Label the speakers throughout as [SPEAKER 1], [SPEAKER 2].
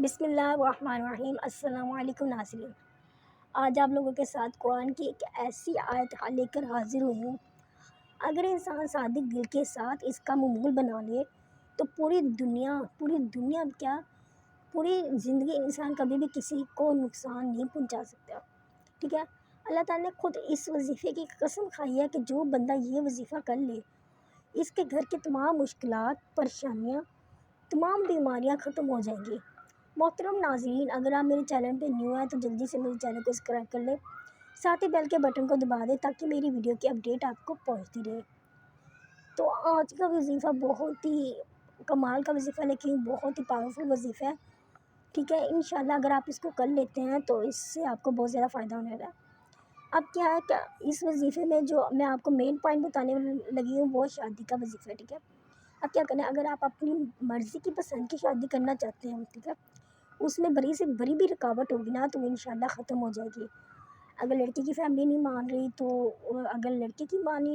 [SPEAKER 1] بسم اللہ الرحمن الرحیم۔ السلام علیکم ناظرین، آج آپ لوگوں کے ساتھ قرآن کی ایک ایسی آیت لے کر حاضر ہوئی ہوں۔ اگر انسان صادق دل کے ساتھ اس کا معمول بنا لے تو پوری دنیا کیا پوری زندگی انسان کبھی بھی کسی کو نقصان نہیں پہنچا سکتا، ٹھیک ہے۔ اللہ تعالیٰ نے خود اس وظیفے کی قسم کھائی ہے کہ جو بندہ یہ وظیفہ کر لے، اس کے گھر کی تمام مشکلات، پریشانیاں، تمام بیماریاں ختم ہو جائیں گی۔ محترم ناظرین، اگر آپ میرے چینل پہ نیو ہیں تو جلدی سے میرے چینل کو سبسکرائب کر لیں، ساتھ ہی بیل کے بٹن کو دبا دیں تاکہ میری ویڈیو کی اپڈیٹ آپ کو پہنچتی رہے۔ تو آج کا وظیفہ بہت ہی کمال کا وظیفہ، لیکن بہت ہی پاورفل وظیفہ ہے، ٹھیک ہے۔ انشاءاللہ اگر آپ اس کو کر لیتے ہیں تو اس سے آپ کو بہت زیادہ فائدہ ہونے والا ہے۔ اب کیا ہے کہ اس وظیفے میں جو میں آپ کو مین پوائنٹ بتانے لگی ہوں وہ شادی کا وظیفہ ہے، ٹھیک ہے۔ اب کیا کرنا ہے، اگر آپ اپنی مرضی کی پسند کی شادی کرنا چاہتے ہیں، ٹھیک ہے، اس میں بڑی سے بڑی بھی رکاوٹ ہوگی نا تو انشاءاللہ ختم ہو جائے گی۔ اگر لڑکی کی فیملی نہیں مان رہی تو اگر لڑکی کی مان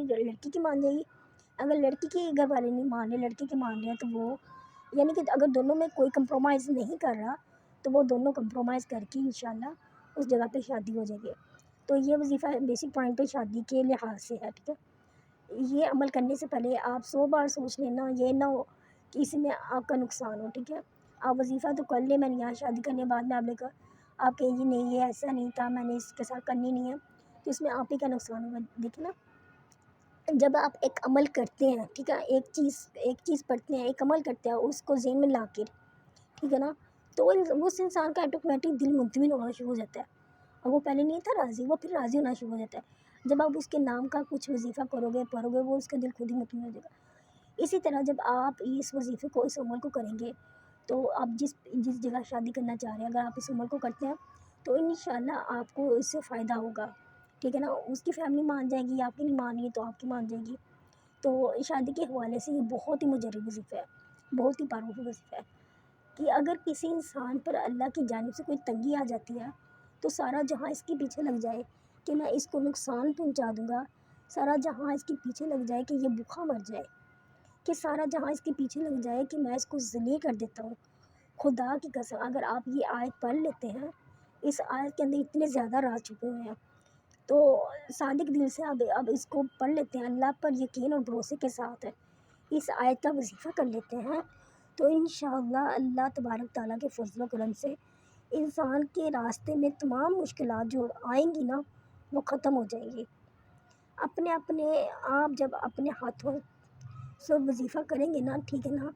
[SPEAKER 1] جائے گی، اگر لڑکی کے گھر والے نہیں مان رہے، لڑکی کے مان رہے ہیں تو وہ یعنی کہ اگر دونوں میں کوئی کمپرومائز نہیں کر رہا تو وہ دونوں کمپرومائز کر کے انشاءاللہ اس جگہ پہ شادی ہو جائے گی۔ تو یہ وظیفہ بیسک پوائنٹ پہ شادی کے لحاظ سے ہے، ٹھیک ہے۔ یہ عمل کرنے سے پہلے آپ 100 بار سوچ لینا، یہ نہ ہو کہ اس میں آپ کا نقصان ہو، ٹھیک ہے۔ آپ وظیفہ تو کر لیں، میں نے یہاں شادی کرنے بعد میں آپ کہیں گی نہیں یہ ایسا نہیں تھا، میں نے اس کے ساتھ کرنی نہیں ہے، تو اس میں آپ ہی کا نقصان ہوگا۔ دیکھیں نا، جب آپ ایک عمل کرتے ہیں، ٹھیک ہے، ایک چیز پڑھتے ہیں، ایک عمل کرتے ہیں، اس کو ذہن میں لا کے، ٹھیک ہے نا، تو اس انسان کا آٹومیٹک دل مطمئن ہونا شروع ہو جاتا ہے، اور وہ پہلے نہیں تھا راضی، وہ پھر راضی ہونا شروع ہو جاتا ہے۔ جب آپ اس کے نام کا کچھ وظیفہ کرو گے، پڑھو گے، وہ اس کا دل خود ہی مطمئن ہو جائے گا۔ اسی طرح جب آپ اس وظیفے کو، اس عمل کو کریں گے تو آپ جس جگہ شادی کرنا چاہ رہے ہیں، اگر آپ اس عمل کو کرتے ہیں تو انشاءاللہ آپ کو اس سے فائدہ ہوگا، ٹھیک ہے نا۔ اس کی فیملی مان جائے گی، آپ کی نہیں مان رہی تو آپ کی مان جائے گی۔ تو شادی کے حوالے سے یہ بہت ہی مجرب وظیفہ ہے، بہت ہی پاورفل وظیفہ ہے کہ اگر کسی انسان پر اللہ کی جانب سے کوئی تنگی آ جاتی ہے تو سارا جہاں اس کے پیچھے لگ جائے کہ میں اس کو نقصان پہنچا دوں گا، سارا جہاں اس کے پیچھے لگ جائے کہ یہ بھوکا مر جائے، کہ سارا جہاں اس کے پیچھے لگ جائے کہ میں اس کو ذلیل کر دیتا ہوں۔ خدا کی قسم، اگر آپ یہ آیت پڑھ لیتے ہیں، اس آیت کے اندر اتنے زیادہ راز چھپے ہوئے ہیں، تو صادق دل سے اب اس کو پڑھ لیتے ہیں، اللہ پر یقین اور بھروسے کے ساتھ اس آیت کا وظیفہ کر لیتے ہیں، تو انشاءاللہ اللہ تبارک تعالیٰ کے فضل و کرم سے انسان کے راستے میں تمام مشکلات جو آئیں گی نا وہ ختم ہو جائیں گی۔ آپ جب اپنے ہاتھوں سے وظیفہ کریں گے نا، ٹھیک ہے نا،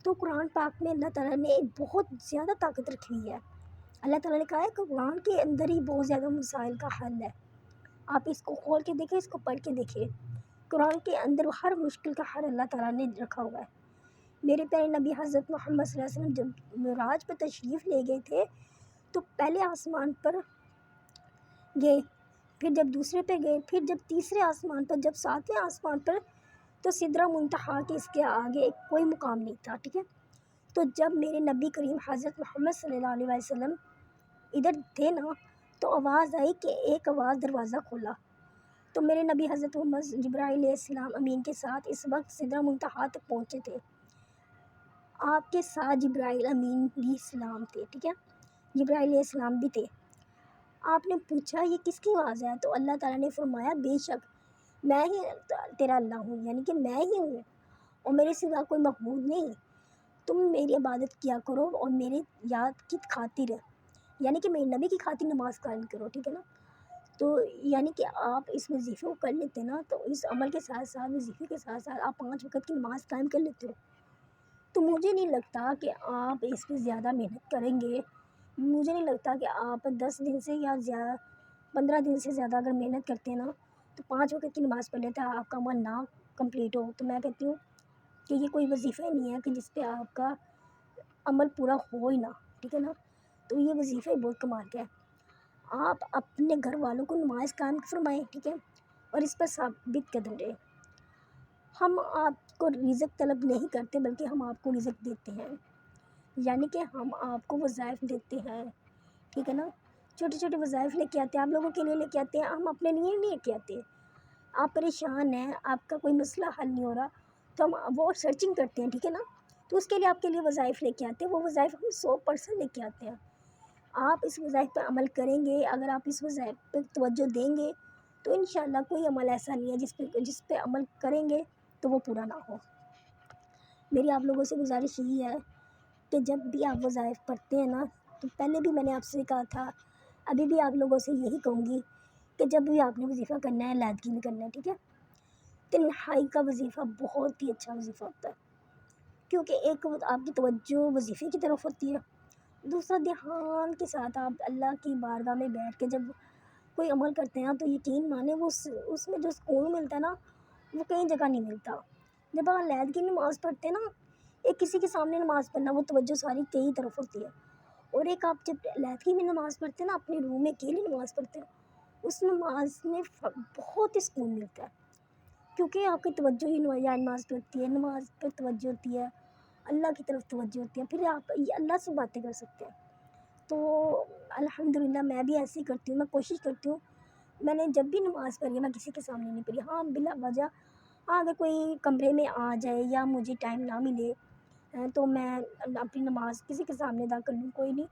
[SPEAKER 1] تو قرآن پاک میں اللہ تعالیٰ نے بہت زیادہ طاقت رکھی ہوئی ہے۔ اللہ تعالیٰ نے کہا ہے کہ قرآن کے اندر ہی بہت زیادہ مسائل کا حل ہے، آپ اس کو کھول کے دیکھیں، اس کو پڑھ کے دیکھیں، قرآن کے اندر ہر مشکل کا حل اللہ تعالیٰ نے رکھا ہوا ہے۔ میرے پیارے نبی حضرت محمد صلی اللہ علیہ وسلم جب معراج پہ تشریف لے گئے تھے تو پہلے آسمان پر گئے، پھر جب دوسرے پہ گئے، پھر جب تیسرے آسمان پر، جب 7ویں آسمان پر، تو سدرہ منتہا کے اس کے آگے کوئی مقام نہیں تھا، ٹھیک ہے۔ تو جب میرے نبی کریم حضرت محمد صلی اللہ علیہ وسلم ادھر تھے نا تو آواز آئی کہ ایک آواز دروازہ کھولا، تو میرے نبی حضرت محمد جبرائیل علیہ السلام امین کے ساتھ اس وقت سدرہ منتہا تک پہنچے تھے، آپ کے ساتھ جبرائیل امین علیہ السلام تھے، ٹھیک ہے، جبرائیل علیہ السلام بھی تھے۔ آپ نے پوچھا یہ کس کی آواز ہے، تو اللہ تعالیٰ نے فرمایا بے شک میں ہی تیرا اللہ ہوں، یعنی کہ میں ہی ہوں اور میرے سوا کوئی معبود نہیں، تم میری عبادت کیا کرو اور میرے یاد کی خاطر، یعنی کہ میرے نبی کی خاطر نماز قائم کرو، ٹھیک ہے نا۔ تو یعنی کہ آپ اس وظیفے کو کر لیتے نا، تو اس عمل کے ساتھ ساتھ، وظیفے کے ساتھ ساتھ آپ 5 وقت کی نماز قائم کر لیتے ہو، تو مجھے نہیں لگتا کہ آپ اس پہ زیادہ محنت کریں گے، مجھے نہیں لگتا کہ آپ 10 دن سے یا 15 دن سے زیادہ اگر محنت کرتے ہیں نا تو 5 وقت کی نماز پڑھ لیتے ہیں، آپ کا عمل نہ کمپلیٹ ہو۔ تو میں کہتی ہوں کہ یہ کوئی وظیفہ ہی نہیں ہے کہ جس پہ آپ کا عمل پورا ہو ہی نہ، ٹھیک ہے نا۔ تو یہ وظیفہ ہی بہت کمال کا ہے۔ آپ اپنے گھر والوں کو نماز قائم فرمائیں، ٹھیک ہے، اور اس پر ثابت قدم رہیں۔ ہم آپ کو رزق طلب نہیں کرتے بلکہ ہم آپ کو رزق دیتے ہیں، یعنی کہ ہم آپ کو وظائف دیتے ہیں، ٹھیک ہے نا۔ چھوٹے چھوٹے وظائف لے کے آتے ہیں، آپ لوگوں کے لیے لے کے آتے ہیں، ہم اپنے لیے نہیں لے کے آتے۔ آپ پریشان ہیں، آپ کا کوئی مسئلہ حل نہیں ہو رہا تو ہم وہ سرچنگ کرتے ہیں، ٹھیک ہے نا، تو اس کے لیے آپ کے لیے وظائف لے کے آتے ہیں، وہ وظائف ہم 100% لے کے آتے ہیں۔ آپ اس وظائف پہ عمل کریں گے، اگر آپ اس وظائف پہ توجہ دیں گے تو انشاءاللہ کوئی عمل ایسا نہیں ہے جس پہ عمل کریں گے تو وہ پورا نہ ہو۔ میری آپ لوگوں سے گزارش یہی ہے کہ جب بھی آپ وظائف پڑھتے ہیں نا، تو پہلے بھی میں نے آپ سے کہا تھا، ابھی بھی آپ لوگوں سے یہی کہوں گی کہ جب بھی آپ نے وظیفہ کرنا ہے علیحدگی میں کرنا ہے، ٹھیک ہے؟ تنہائی کا وظیفہ بہت ہی اچھا وظیفہ ہوتا ہے، کیونکہ ایک آپ کی توجہ وظیفے کی طرف ہوتی ہے، دوسرا دھیان کے ساتھ آپ اللہ کی بارگاہ میں بیٹھ کے جب کوئی عمل کرتے ہیں تو یقین مانیں وہ اس میں جو سکون ملتا ہے نا، وہ کہیں جگہ نہیں ملتا۔ جب آپ علیحدگی میں نماز پڑھتے ہیں نا، ایک کسی کے سامنے نماز پڑھنا، وہ توجہ ساری کئی طرف ہوتی ہے، اور ایک آپ جب علیحدگی میں نماز پڑھتے ہیں نا، اپنے روم میں اکیلے نماز پڑھتے ہیں، اس نماز میں بہت ہی سکون ملتا ہے، کیونکہ آپ کی توجہ ہی نماز پہ ہوتی ہے، نماز پہ توجہ ہوتی ہے، اللہ کی طرف توجہ ہوتی ہے، پھر آپ اللہ سے باتیں کر سکتے ہیں۔ تو الحمدللہ میں بھی ایسے ہی کرتی ہوں، میں کوشش کرتی ہوں، میں نے جب بھی نماز پڑھی ہے میں کسی کے سامنے نہیں پڑھی، ہاں بلا وجہ، ہاں اگر کوئی کمرے میں آ جائے یا مجھے ٹائم نہ ملے تو میں اپنی نماز کسی کے سامنے ادا کر لوں، کوئی نہیں،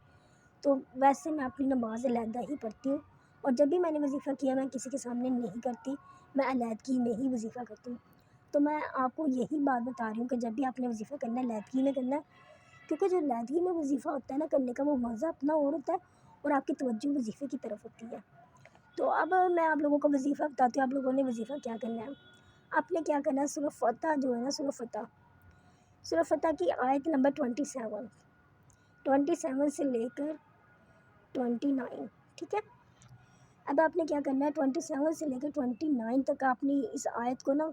[SPEAKER 1] تو ویسے میں اپنی نماز علیحدہ ہی پڑھتی ہوں، اور جب بھی میں نے وظیفہ کیا میں کسی کے سامنے نہیں کرتی، میں علیحدگی میں ہی وظیفہ کرتی ہوں۔ تو میں آپ کو یہی بات بتا رہی ہوں کہ جب بھی آپ نے وظیفہ کرنا ہے علیحدگی میں کرنا ہے، کیونکہ جو علیحدگی میں وظیفہ ہوتا ہے نا کرنے کا، وہ مزہ اپنا اور ہوتا ہے، اور آپ کی توجہ وظیفے کی طرف ہوتی ہے۔ تو اب میں آپ لوگوں کو وظیفہ بتاتی ہوں، آپ لوگوں نے وظیفہ کیا کرنا ہے۔ آپ نے کیا کرنا ہے، سورہ فتح جو ہے نا، سورہ فتح کی آیت نمبر 27 سے لے کر 29، ٹھیک ہے؟ اب آپ نے کیا کرنا ہے، 27 سے لے کر 29 تک آپ نے اس آیت کو نا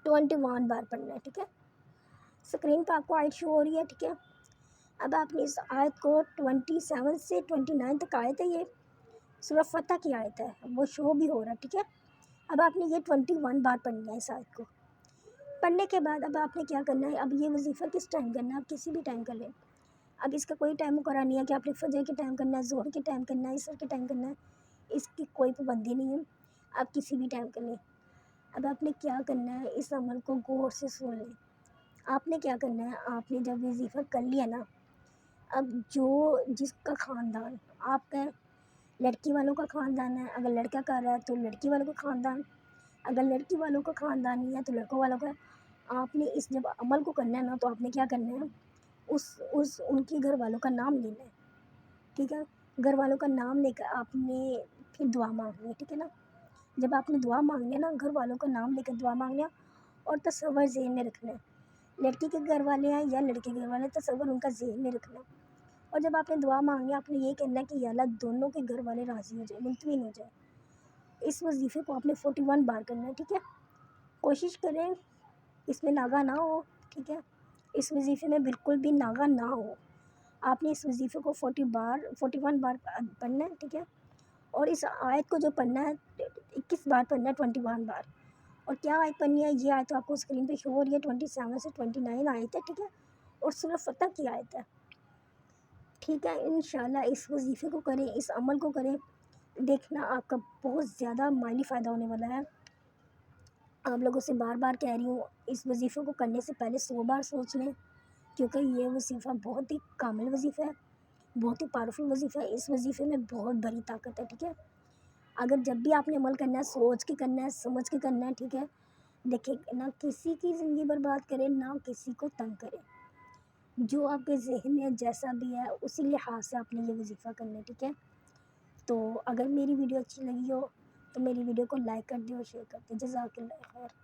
[SPEAKER 1] 21 بار پڑھنا ہے، ٹھیک ہے؟ اسکرین پہ آپ کو آیت شو ہو رہی ہے، ٹھیک ہے؟ اب آپ نے اس آیت کو 27 سے 29 تک آیت ہے، یہ سورہ فتح کی آیت ہے، وہ شو بھی ہو رہا ہے، ٹھیک ہے؟ اب آپ نے یہ 21 بار پڑھنا ہے اس آیت کو۔ پڑھنے کے بعد اب آپ نے کیا کرنا ہے، اب یہ وظیفہ کس ٹائم کرنا ہے، آپ کسی بھی ٹائم کر لیں، اب اس کا کوئی ٹائم مقرر نہیں ہے کہ آپ نے فجر کے ٹائم کرنا ہے، ظہر کے ٹائم کرنا ہے، عصر کے ٹائم کرنا ہے، اس کی کوئی پابندی نہیں ہے، آپ کسی بھی ٹائم کر لیں۔ اب آپ نے کیا کرنا ہے، اس عمل کو غور سے سن لیں۔ آپ نے کیا کرنا ہے، آپ نے جب وظیفہ کر لیا نا، اب جس کا خاندان آپ کا لڑکی والوں کا خاندان ہے، اگر لڑکا کر رہا ہے تو لڑکی والوں کا خاندان، اگر لڑکی والوں کا خاندان نہیں ہے تو لڑکوں والوں کا، آپ نے اس جب عمل کو کرنا ہے نا، تو آپ نے کیا کرنا ہے، ان کے گھر والوں کا نام لینا ہے، ٹھیک ہے؟ گھر والوں کا نام لے کر آپ نے پھر دعا مانگنی ہے، ٹھیک ہے نا؟ جب آپ نے دعا مانگنی ہے نا، گھر والوں کا نام لے کر دعا مانگنی ہے، اور تصور ذہن میں رکھنا ہے، لڑکی کے گھر والے ہیں یا لڑکے کے گھر والے ہیں، تصور ان کا ذہن میں رکھنا ہے، اور جب آپ نے دعا مانگنی ہے، آپ نے یہ کہنا ہے کہ یا اللہ دونوں کے گھر والے راضی ہو جائیں، مطمئن ہو جائیں۔ اس وظیفے کو آپ نے 41 بار کرنا ہے، ٹھیک ہے؟ کوشش کریں اس میں ناغہ نہ ہو، ٹھیک ہے؟ اس وظیفے میں بالکل بھی ناغہ نہ ہو۔ آپ نے اس وظیفے کو 41 بار پڑھنا ہے، ٹھیک ہے؟ اور اس آیت کو جو پڑھنا ہے 21 بار پڑھنا ہے، 21 بار۔ اور کیا آیت پڑھنی ہے، یہ آیت تو آپ کو اسکرین پہ شو ہو رہی ہے، 27 سے 29 آیت ہے، ٹھیک ہے؟ اور سورہ فتح کی آیت ہے، ٹھیک ہے؟ انشاءاللہ اس وظیفے کو کریں، اس عمل کو کریں، دیکھنا آپ کا بہت زیادہ مالی فائدہ ہونے والا ہے۔ آپ لوگوں سے بار بار کہہ رہی ہوں، اس وظیفے کو کرنے سے پہلے 100 بار سوچ لیں، کیونکہ یہ وظیفہ بہت ہی کامل وظیفہ ہے، بہت ہی پاورفل وظیفہ ہے، اس وظیفے میں بہت بڑی طاقت ہے، ٹھیک ہے؟ اگر جب بھی آپ نے عمل کرنا ہے، سوچ کے کرنا ہے، سمجھ کے کرنا ہے، ٹھیک ہے؟ دیکھیں نہ کسی کی زندگی برباد کرے، نہ کسی کو تنگ کرے، جو آپ کے ذہن میں جیسا بھی ہے اسی لحاظ سے آپ نے یہ وظیفہ کرنا ہے، ٹھیک ہے؟ تو اگر میری ویڈیو اچھی لگی ہو تو میری ویڈیو کو لائک کر دیں اور شیئر کر دیں۔ جزاک اللہ خیر۔